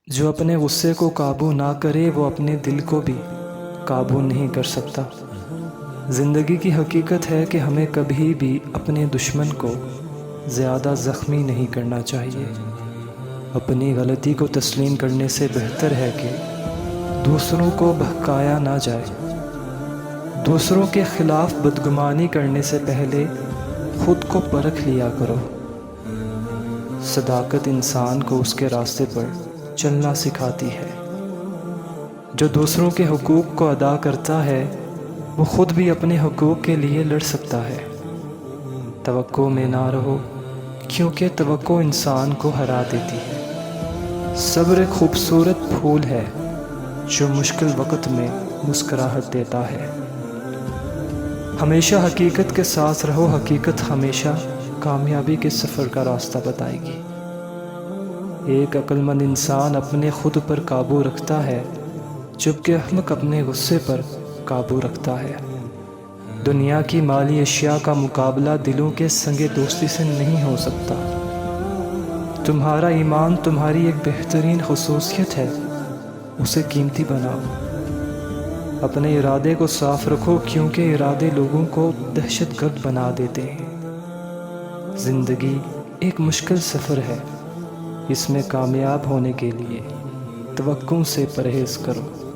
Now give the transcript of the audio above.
جو اپنے غصے کو قابو نہ کرے وہ اپنے دل کو بھی قابو نہیں کر سکتا۔ زندگی کی حقیقت ہے کہ ہمیں کبھی بھی اپنے دشمن کو زیادہ زخمی نہیں کرنا چاہیے۔ اپنی غلطی کو تسلیم کرنے سے بہتر ہے کہ دوسروں کو بہکایا نہ جائے۔ دوسروں کے خلاف بدگمانی کرنے سے پہلے خود کو پرکھ لیا کرو۔ صداقت انسان کو اس کے راستے پر چلنا سکھاتی ہے۔ جو دوسروں کے حقوق کو ادا کرتا ہے وہ خود بھی اپنے حقوق کے لیے لڑ سکتا ہے۔ توقع میں نہ رہو کیونکہ توقع انسان کو ہرا دیتی ہے۔ صبر ایک خوبصورت پھول ہے جو مشکل وقت میں مسکراہٹ دیتا ہے۔ ہمیشہ حقیقت کے ساتھ رہو، حقیقت ہمیشہ کامیابی کے سفر کا راستہ بتائے گی۔ ایک عقل مند انسان اپنے خود پر قابو رکھتا ہے جبکہ احمق اپنے غصے پر قابو رکھتا ہے۔ دنیا کی مالی اشیاء کا مقابلہ دلوں کے سنگ دوستی سے نہیں ہو سکتا۔ تمہارا ایمان تمہاری ایک بہترین خصوصیت ہے، اسے قیمتی بناؤ۔ اپنے ارادے کو صاف رکھو کیونکہ ارادے لوگوں کو دہشت گرد بنا دیتے ہیں۔ زندگی ایک مشکل سفر ہے، اس میں کامیاب ہونے کے لیے توقع سے پرہیز کرو۔